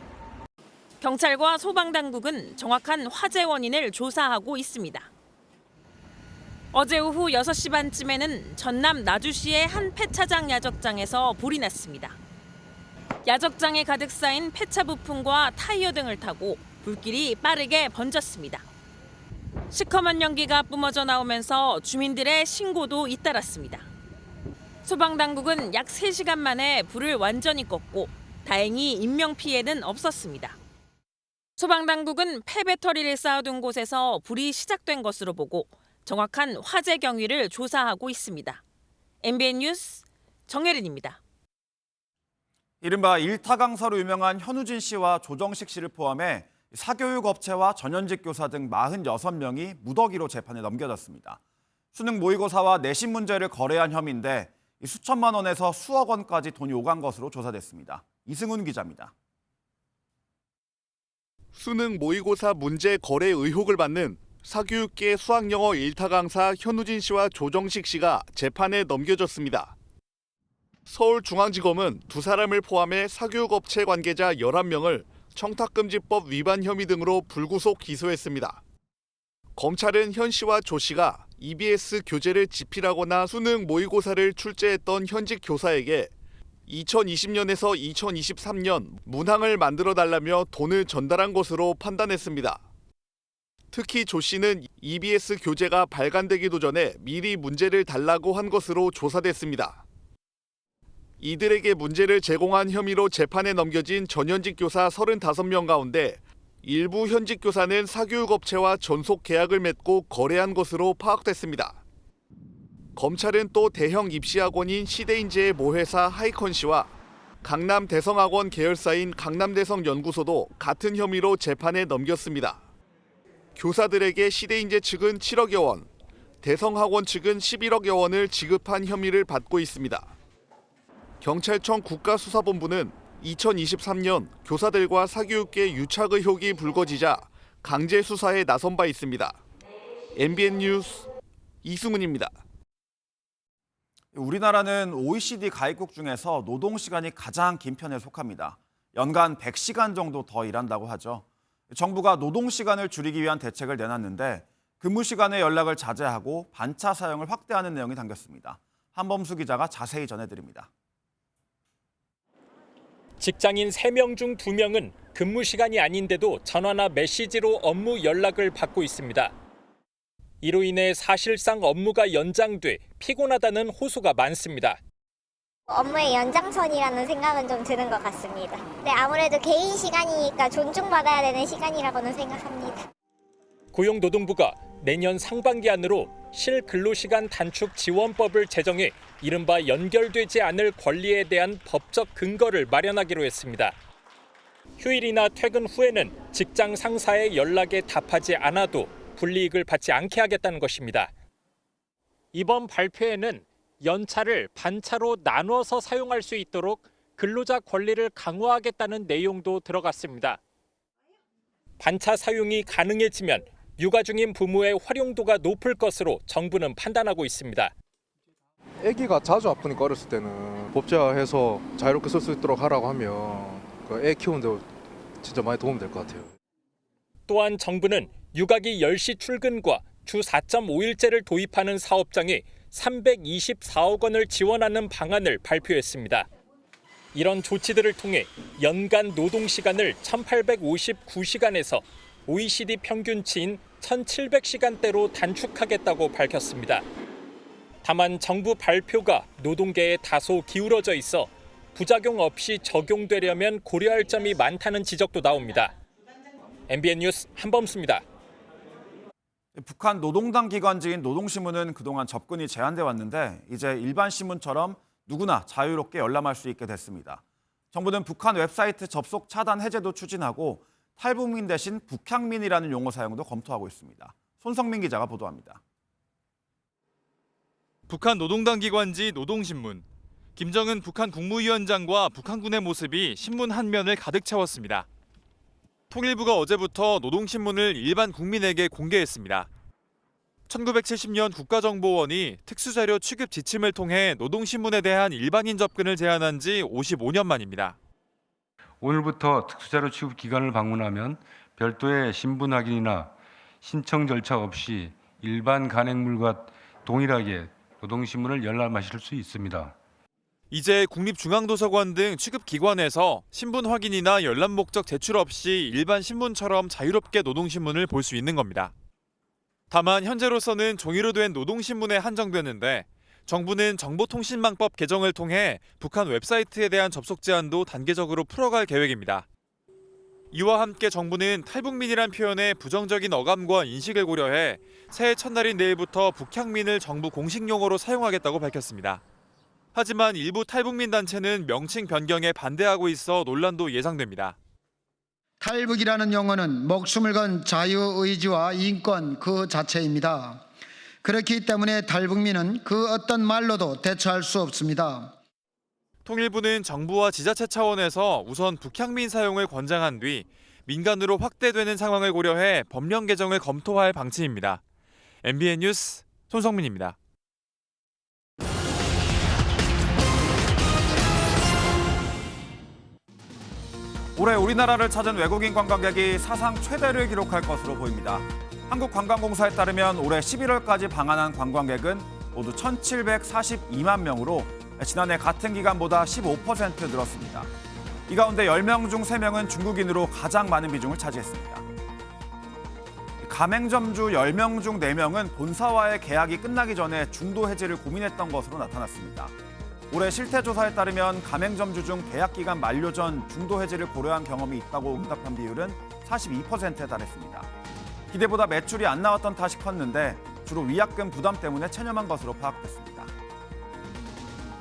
Speaker 10: 경찰과 소방당국은 정확한 화재 원인을 조사하고 있습니다. 어제 오후 6시 반쯤에는 전남 나주시의 한 폐차장 야적장에서 불이 났습니다. 야적장에 가득 쌓인 폐차 부품과 타이어 등을 타고 불길이 빠르게 번졌습니다. 시커먼 연기가 뿜어져 나오면서 주민들의 신고도 잇따랐습니다. 소방당국은 약 3시간 만에 불을 완전히 껐고 다행히 인명피해는 없었습니다. 소방당국은 폐배터리를 쌓아둔 곳에서 불이 시작된 것으로 보고 정확한 화재 경위를 조사하고 있습니다. MBN 뉴스 정혜린입니다.
Speaker 1: 이른바 일타강사로 유명한 현우진 씨와 조정식 씨를 포함해 사교육 업체와 전현직 교사 등 46명이 무더기로 재판에 넘겨졌습니다. 수능 모의고사와 내신 문제를 거래한 혐의인데 수천만 원에서 수억 원까지 돈이 오간 것으로 조사됐습니다. 이승훈 기자입니다.
Speaker 13: 수능 모의고사 문제 거래 의혹을 받는 사교육계 수학영어 일타 강사 현우진 씨와 조정식 씨가 재판에 넘겨졌습니다. 서울중앙지검은 두 사람을 포함해 사교육업체 관계자 11명을 청탁금지법 위반 혐의 등으로 불구속 기소했습니다. 검찰은 현 씨와 조 씨가 EBS 교재를 집필하거나 수능 모의고사를 출제했던 현직 교사에게 2020년에서 2023년 문항을 만들어달라며 돈을 전달한 것으로 판단했습니다. 특히 조 씨는 EBS 교재가 발간되기도 전에 미리 문제를 달라고 한 것으로 조사됐습니다. 이들에게 문제를 제공한 혐의로 재판에 넘겨진 전현직 교사 35명 가운데 일부 현직 교사는 사교육업체와 전속 계약을 맺고 거래한 것으로 파악됐습니다. 검찰은 또 대형 입시학원인 시대인재의 모회사 하이컨 씨와 강남 대성학원 계열사인 강남대성연구소도 같은 혐의로 재판에 넘겼습니다. 교사들에게 시대인재 측은 7억여 원, 대성학원 측은 11억여 원을 지급한 혐의를 받고 있습니다. 경찰청 국가수사본부는 2023년 교사들과 사교육계 유착 의혹이 불거지자 강제 수사에 나선 바 있습니다. MBN 뉴스 이승훈입니다.
Speaker 1: 우리나라는 OECD 가입국 중에서 노동 시간이 가장 긴 편에 속합니다. 연간 100시간 정도 더 일한다고 하죠. 정부가 노동 시간을 줄이기 위한 대책을 내놨는데 근무 시간에 연락을 자제하고 반차 사용을 확대하는 내용이 담겼습니다. 한범수 기자가 자세히 전해드립니다.
Speaker 14: 직장인 3명 중 2명은 근무 시간이 아닌데도 전화나 메시지로 업무 연락을 받고 있습니다. 이로 인해 사실상 업무가 연장돼 피곤하다는 호소가 많습니다.
Speaker 4: 업무의 연장선이라는 생각은 좀 드는 것 같습니다. 근데 아무래도 개인 시간이니까 존중받아야 되는 시간이라고는 생각합니다.
Speaker 14: 고용노동부가 내년 상반기 안으로 실근로시간 단축 지원법을 제정해 이른바 연결되지 않을 권리에 대한 법적 근거를 마련하기로 했습니다. 휴일이나 퇴근 후에는 직장 상사의 연락에 답하지 않아도 불이익을 받지 않게 하겠다는 것입니다. 이번 발표에는 연차를 반차로 나눠서 사용할 수 있도록 근로자 권리를 강화하겠다는 내용도 들어갔습니다. 반차 사용이 가능해지면 육아 중인 부모의 활용도가 높을 것으로 정부는 판단하고 있습니다.
Speaker 8: 아기가 자주 아프니까 어렸을 때는 법제화해서 자유롭게 쓸 수 있도록 하라고 하면 애 키우는데 진짜 많이 도움이 될 것 같아요.
Speaker 14: 또한 정부는 육아기 10시 출근과 주 4.5일제를 도입하는 사업장에 324억 원을 지원하는 방안을 발표했습니다. 이런 조치들을 통해 연간 노동시간을 1,859시간에서 OECD 평균치인 1,700시간대로 단축하겠다고 밝혔습니다. 다만 정부 발표가 노동계에 다소 기울어져 있어 부작용 없이 적용되려면 고려할 점이 많다는 지적도 나옵니다. MBN 뉴스 한범수입니다.
Speaker 1: 북한 노동당 기관지인 노동신문은 그동안 접근이 제한돼 왔는데 이제 일반 신문처럼 누구나 자유롭게 열람할 수 있게 됐습니다. 정부는 북한 웹사이트 접속 차단 해제도 추진하고 탈북민 대신 북향민이라는 용어 사용도 검토하고 있습니다. 손성민 기자가 보도합니다.
Speaker 11: 북한 노동당 기관지 노동신문. 김정은 북한 국무위원장과 북한군의 모습이 신문 한 면을 가득 채웠습니다. 통일부가 어제부터 노동신문을 일반 국민에게 공개했습니다. 1970년 국가정보원이 특수자료 취급 지침을 통해 노동신문에 대한 일반인 접근을 제한한 지 55년 만입니다.
Speaker 15: 오늘부터 특수자료 취급 기관을 방문하면 별도의 신분 확인이나 신청 절차 없이 일반 간행물과 동일하게 노동신문을 열람하실 수 있습니다.
Speaker 11: 이제 국립중앙도서관 등 취급기관에서 신분 확인이나 열람 목적 제출 없이 일반 신문처럼 자유롭게 노동신문을 볼 수 있는 겁니다. 다만 현재로서는 종이로 된 노동신문에 한정되는데 정부는 정보통신망법 개정을 통해 북한 웹사이트에 대한 접속 제한도 단계적으로 풀어갈 계획입니다. 이와 함께 정부는 탈북민이란 표현의 부정적인 어감과 인식을 고려해 새해 첫날인 내일부터 북향민을 정부 공식 용어로 사용하겠다고 밝혔습니다. 하지만 일부 탈북민 단체는 명칭 변경에 반대하고 있어 논란도 예상됩니다.
Speaker 16: 탈북이라는 용어는 목숨을 건 자유의지와 인권 그 자체입니다. 그렇기 때문에 탈북민은 그 어떤 말로도 대처할 수 없습니다.
Speaker 11: 통일부는 정부와 지자체 차원에서 우선 북향민 사용을 권장한 뒤 민간으로 확대되는 상황을 고려해 법령 개정을 검토할 방침입니다. MBN 뉴스 손성민입니다.
Speaker 1: 올해 우리나라를 찾은 외국인 관광객이 사상 최대를 기록할 것으로 보입니다. 한국관광공사에 따르면 올해 11월까지 방한한 관광객은 모두 1,742만 명으로 지난해 같은 기간보다 15% 늘었습니다. 이 가운데 10명 중 3명은 중국인으로 가장 많은 비중을 차지했습니다. 가맹점주 10명 중 4명은 본사와의 계약이 끝나기 전에 중도 해지를 고민했던 것으로 나타났습니다. 올해 실태조사에 따르면 가맹점주 중 계약기간 만료 전 중도 해지를 고려한 경험이 있다고 응답한 비율은 42%에 달했습니다. 기대보다 매출이 안 나왔던 탓이 컸는데 주로 위약금 부담 때문에 체념한 것으로 파악됐습니다.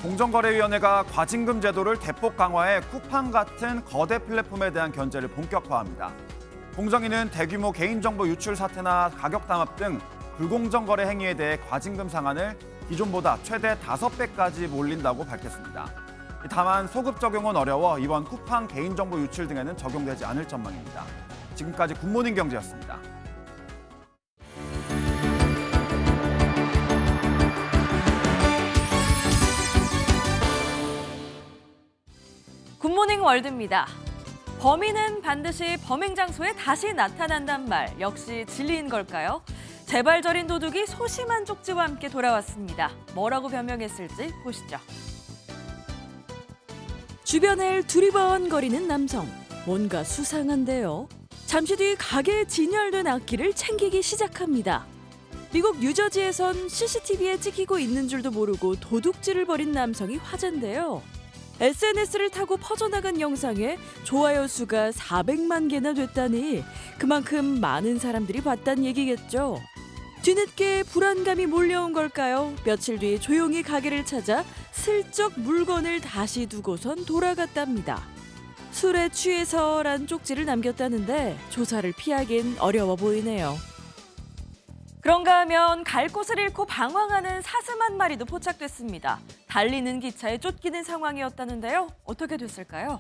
Speaker 1: 공정거래위원회가 과징금 제도를 대폭 강화해 쿠팡 같은 거대 플랫폼에 대한 견제를 본격화합니다. 공정위는 대규모 개인정보 유출 사태나 가격 담합 등 불공정 거래 행위에 대해 과징금 상한을 기존보다 최대 5배까지 몰린다고 밝혔습니다. 다만 소급 적용은 어려워 이번 쿠팡 개인정보 유출 등에는 적용되지 않을 전망입니다. 지금까지 굿모닝 경제였습니다.
Speaker 2: 굿모닝 월드입니다. 범인은 반드시 범행 장소에 다시 나타난단 말 역시 진리인 걸까요? 재발절인 도둑이 소심한 쪽지와 함께 돌아왔습니다. 뭐라고 변명했을지 보시죠. 주변을 두리번거리는 남성. 뭔가 수상한데요. 잠시 뒤 가게에 진열된 악기를 챙기기 시작합니다.
Speaker 5: 미국 뉴저지에선 CCTV에 찍히고 있는 줄도 모르고 도둑질을 벌인 남성이 화제인데요. SNS를 타고 퍼져나간 영상에 좋아요 수가 400만 개나 됐다니 그만큼 많은 사람들이 봤다는 얘기겠죠. 뒤늦게 불안감이 몰려온 걸까요? 며칠 뒤 조용히 가게를 찾아 슬쩍 물건을 다시 두고선 돌아갔답니다. 술에 취해서란 쪽지를 남겼다는데 조사를 피하긴 어려워 보이네요.
Speaker 2: 그런가 하면 갈 곳을 잃고 방황하는 사슴 한 마리도 포착됐습니다. 달리는 기차에 쫓기는 상황이었다는데요. 어떻게 됐을까요?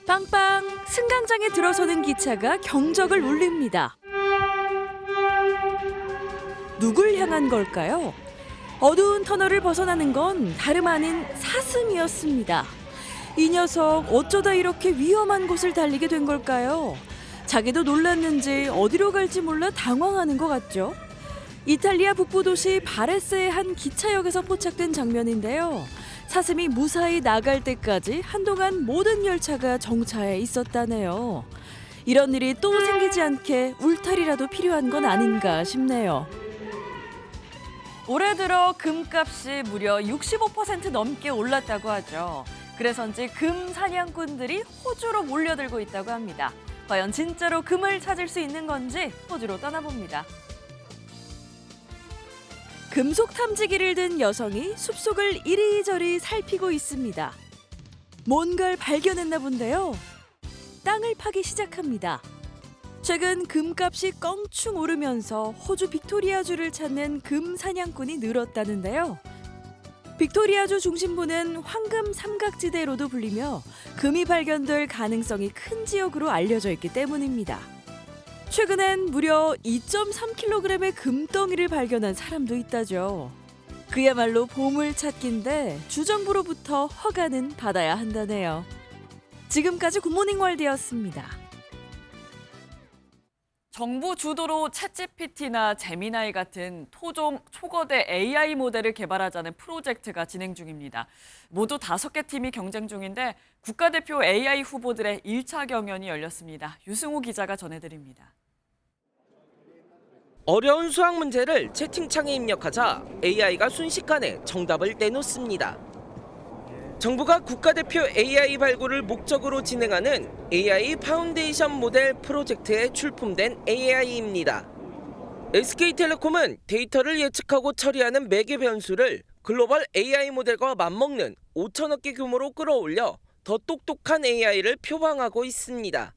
Speaker 5: 빵빵! 승강장에 들어서는 기차가 경적을 울립니다. 누굴 향한 걸까요? 어두운 터널을 벗어나는 건 다름 아닌 사슴이었습니다. 이 녀석 어쩌다 이렇게 위험한 곳을 달리게 된 걸까요? 자기도 놀랐는지 어디로 갈지 몰라 당황하는 것 같죠? 이탈리아 북부 도시 바레스의 한 기차역에서 포착된 장면인데요. 사슴이 무사히 나갈 때까지 한동안 모든 열차가 정차해 있었다네요. 이런 일이 또 생기지 않게 울타리라도 필요한 건 아닌가 싶네요.
Speaker 2: 올해 들어 금값이 무려 65% 넘게 올랐다고 하죠. 그래서인지 금 사냥꾼들이 호주로 몰려들고 있다고 합니다. 과연 진짜로 금을 찾을 수 있는 건지 호주로 떠나봅니다.
Speaker 5: 금속 탐지기를 든 여성이 숲속을 이리저리 살피고 있습니다. 뭔가를 발견했나 본데요. 땅을 파기 시작합니다. 최근 금값이 껑충 오르면서 호주 빅토리아주를 찾는 금 사냥꾼이 늘었다는데요. 빅토리아주 중심부는 황금 삼각지대로도 불리며 금이 발견될 가능성이 큰 지역으로 알려져 있기 때문입니다. 최근엔 무려 2.3kg의 금덩이를 발견한 사람도 있다죠. 그야말로 보물찾기인데 주정부로부터 허가는 받아야 한다네요. 지금까지 굿모닝 월드였습니다.
Speaker 2: 정부 주도로 챗GPT나 제미나이 같은 토종 초거대 AI 모델을 개발하자는 프로젝트가 진행 중입니다. 모두 5개 팀이 경쟁 중인데 국가대표 AI 후보들의 1차 경연이 열렸습니다. 유승우 기자가 전해드립니다.
Speaker 6: 어려운 수학 문제를 채팅창에 입력하자 AI가 순식간에 정답을 내놓습니다. 정부가 국가대표 AI 발굴을 목적으로 진행하는 AI 파운데이션 모델 프로젝트에 출품된 AI입니다. SK텔레콤은 데이터를 예측하고 처리하는 매개 변수를 글로벌 AI 모델과 맞먹는 5천억 개 규모로 끌어올려 더 똑똑한 AI를 표방하고 있습니다.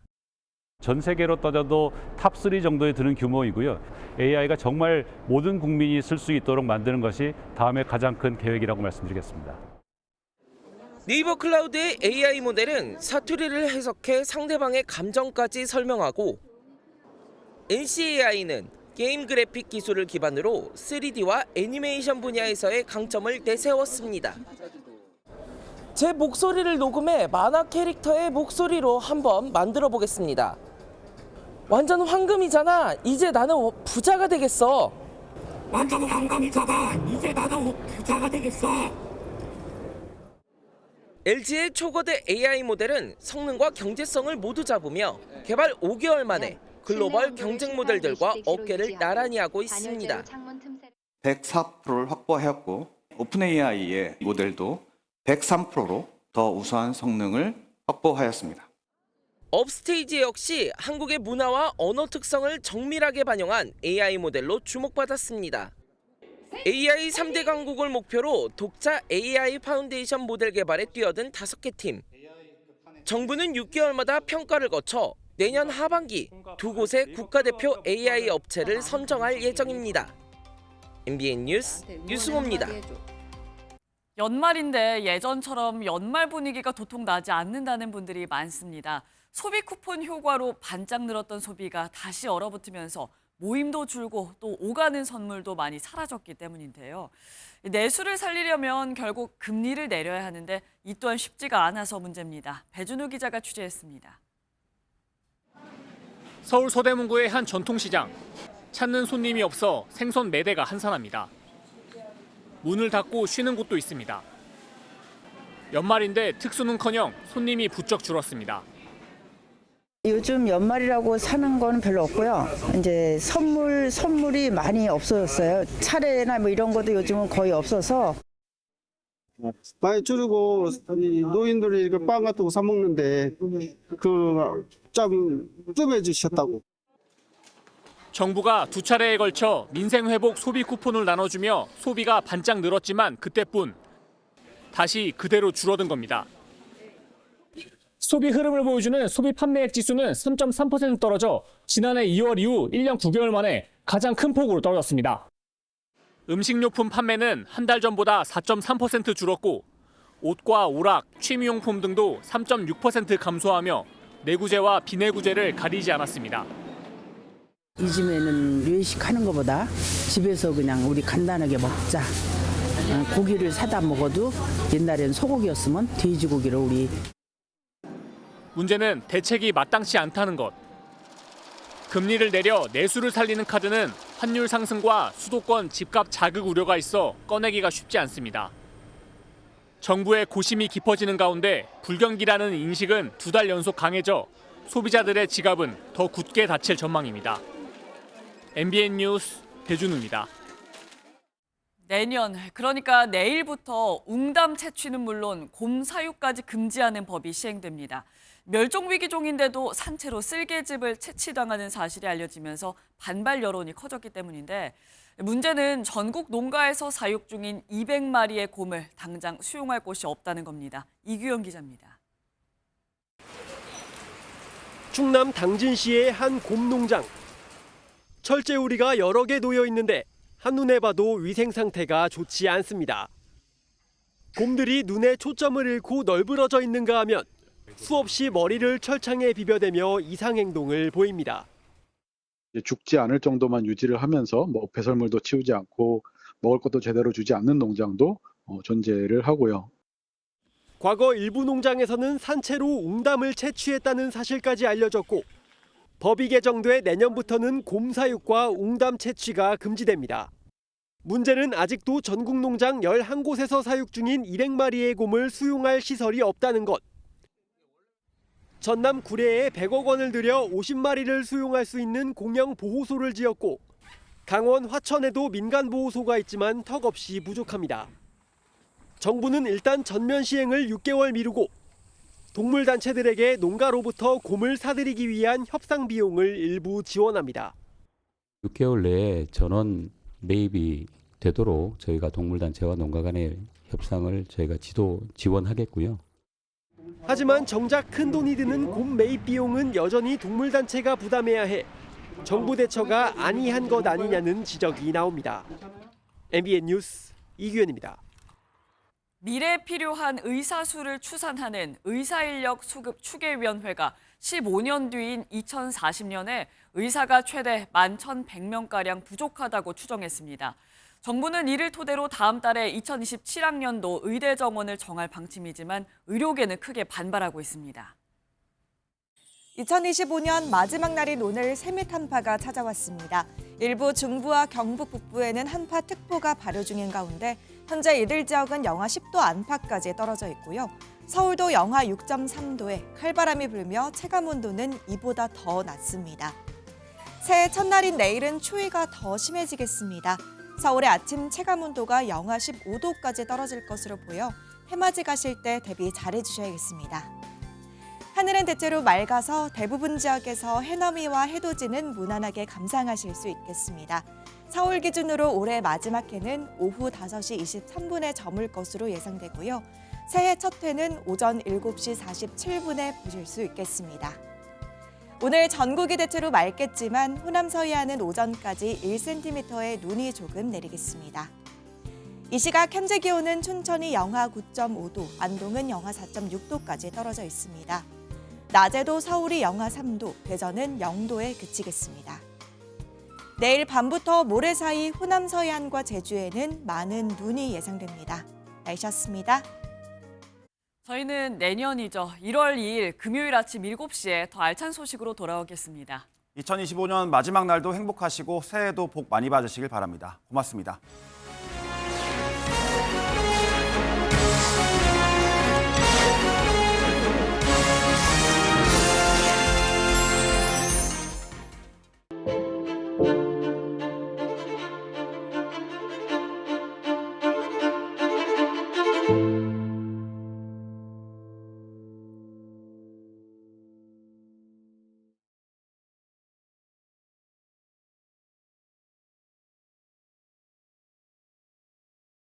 Speaker 17: 전 세계로 따져도 탑3 정도에 드는 규모이고요. AI가 정말 모든 국민이 쓸 수 있도록 만드는 것이 다음에 가장 큰 계획이라고 말씀드리겠습니다.
Speaker 6: 네이버 클라우드의 AI 모델은 사투리를 해석해 상대방의 감정까지 설명하고 NCAI는 게임 그래픽 기술을 기반으로 3D와 애니메이션 분야에서의 강점을 내세웠습니다. 제 목소리를 녹음해 만화 캐릭터의 목소리로 한번 만들어 보겠습니다. 완전 황금이잖아. 이제 나는 부자가 되겠어.
Speaker 18: 완전 황금이잖아. 이제 나는 부자가 되겠어.
Speaker 6: LG의 초거대 AI 모델은 성능과 경제성을 모두 잡으며 개발 5개월 만에 글로벌 경쟁 모델들과 어깨를 나란히 하고 있습니다.
Speaker 25: 104%를 확보하였고 오픈 AI의 모델도 103%로 더 우수한 성능을 확보하였습니다.
Speaker 6: 업스테이지 역시 한국의 문화와 언어 특성을 정밀하게 반영한 AI 모델로 주목받았습니다. AI 3대 강국을 목표로 독자 AI 파운데이션 모델 개발에 뛰어든 5개 팀. 정부는 6개월마다 평가를 거쳐 내년 하반기 2곳의 국가대표 AI 업체를 선정할 예정입니다. MBN 뉴스 유승호입니다.
Speaker 2: 연말인데 예전처럼 연말 분위기가 도통 나지 않는다는 분들이 많습니다. 소비 쿠폰 효과로 반짝 늘었던 소비가 다시 얼어붙으면서 모임도 줄고 또 오가는 선물도 많이 사라졌기 때문인데요. 내수를 살리려면 결국 금리를 내려야 하는데 이 또한 쉽지가 않아서 문제입니다. 배준우 기자가 취재했습니다.
Speaker 29: 서울 서대문구의 한 전통시장. 찾는 손님이 없어 생선 매대가 한산합니다. 문을 닫고 쉬는 곳도 있습니다. 연말인데 특수는커녕 손님이 부쩍 줄었습니다.
Speaker 3: 요즘 연말이라고 사는 건 별로 없고요. 이제 선물이 많이 없어졌어요. 차례나 뭐 이런 것도 요즘은 거의 없어서.
Speaker 7: 많이 줄이고 노인들이 이렇게 빵 같은 거 사 먹는데 그 좀 뜸해지셨다고.
Speaker 14: 정부가 두 차례에 걸쳐 민생회복 소비 쿠폰을 나눠주며 소비가 반짝 늘었지만 그때뿐 다시 그대로 줄어든 겁니다. 소비 흐름을 보여주는 소비 판매액 지수는 3.3% 떨어져 지난해 2월 이후 1년 9개월 만에 가장 큰 폭으로 떨어졌습니다. 음식료품 판매는 한 달 전보다 4.3% 줄었고 옷과 오락, 취미용품 등도 3.6% 감소하며 내구재와 비내구재를 가리지 않았습니다.
Speaker 19: 요즘에는 외식하는 것보다 집에서 그냥 우리 간단하게 먹자. 고기를 사다 먹어도 옛날엔 소고기였으면 돼지고기를 우리.
Speaker 14: 문제는 대책이 마땅치 않다는 것. 금리를 내려 내수를 살리는 카드는 환율 상승과 수도권 집값 자극 우려가 있어 꺼내기가 쉽지 않습니다. 정부의 고심이 깊어지는 가운데 불경기라는 인식은 2달 연속 강해져 소비자들의 지갑은 더 굳게 닫힐 전망입니다. MBN 뉴스 배준우입니다.
Speaker 2: 내년, 그러니까 내일부터 웅담 채취는 물론 곰 사육까지 금지하는 법이 시행됩니다. 멸종위기종인데도 산채로 쓸개즙을 채취당하는 사실이 알려지면서 반발 여론이 커졌기 때문인데 문제는 전국 농가에서 사육 중인 200마리의 곰을 당장 수용할 곳이 없다는 겁니다. 이규영 기자입니다.
Speaker 20: 충남 당진시의 한 곰 농장. 철제우리가 여러 개 놓여 있는데 한눈에 봐도 위생 상태가 좋지 않습니다. 곰들이 눈에 초점을 잃고 널브러져 있는가 하면 수없이 머리를 철창에 비벼대며 이상 행동을 보입니다.
Speaker 21: 죽지 않을 정도만 유지를 하면서 배설물도 치우지 않고 먹을 것도 제대로 주지 않는 농장도 존재를 하고요.
Speaker 20: 과거 일부 농장에서는 산채로 웅담을 채취했다는 사실까지 알려졌고 법이 개정돼 내년부터는 곰 사육과 웅담 채취가 금지됩니다. 문제는 아직도 전국 농장 11곳에서 사육 중인 200마리의 곰을 수용할 시설이 없다는 것. 전남 구례에 100억 원을 들여 50마리를 수용할 수 있는 공영 보호소를 지었고 강원 화천에도 민간 보호소가 있지만 턱없이 부족합니다. 정부는 일단 전면 시행을 6개월 미루고 동물단체들에게 농가로부터 곰을 사들이기 위한 협상 비용을 일부 지원합니다.
Speaker 22: 6개월 내에 전원 매입이 되도록 저희가 동물단체와 농가 간의 협상을 저희가 지원하겠고요.
Speaker 20: 하지만 정작 큰 돈이 드는 곰 매입 비용은 여전히 동물단체가 부담해야 해 정부 대처가 안이한 것 아니냐는 지적이 나옵니다. MBN 뉴스 이규현입니다.
Speaker 2: 미래에 필요한 의사수를 추산하는 의사인력 수급 추계위원회가 15년 뒤인 2040년에 의사가 최대 11,100명가량 부족하다고 추정했습니다. 정부는 이를 토대로 다음 달에 2027학년도 의대 정원을 정할 방침이지만 의료계는 크게 반발하고 있습니다.
Speaker 23: 2025년 마지막 날인 오늘 세밀 한파가 찾아왔습니다. 일부 중부와 경북 북부에는 한파 특보가 발효 중인 가운데 현재 이들 지역은 영하 10도 안팎까지 떨어져 있고요. 서울도 영하 6.3도에 칼바람이 불며 체감온도는 이보다 더 낮습니다. 새해 첫날인 내일은 추위가 더 심해지겠습니다. 서울의 아침 체감온도가 영하 15도까지 떨어질 것으로 보여 해맞이 가실 때 대비 잘해주셔야겠습니다. 하늘은 대체로 맑아서 대부분 지역에서 해넘이와 해돋이는 무난하게 감상하실 수 있겠습니다. 서울 기준으로 올해 마지막 해는 오후 5시 23분에 저물 것으로 예상되고요. 새해 첫 해는 오전 7시 47분에 보실 수 있겠습니다. 오늘 전국이 대체로 맑겠지만 호남 서해안은 오전까지 1cm의 눈이 조금 내리겠습니다. 이 시각 현재 기온은 춘천이 영하 9.5도, 안동은 영하 4.6도까지 떨어져 있습니다. 낮에도 서울이 영하 3도, 대전은 0도에 그치겠습니다. 내일 밤부터 모레 사이 호남 서해안과 제주에는 많은 눈이 예상됩니다. 날씨였습니다.
Speaker 2: 저희는 내년이죠. 1월 2일 금요일 아침 7시에 더 알찬 소식으로 돌아오겠습니다.
Speaker 1: 2025년 마지막 날도 행복하시고 새해도 복 많이 받으시길 바랍니다. 고맙습니다.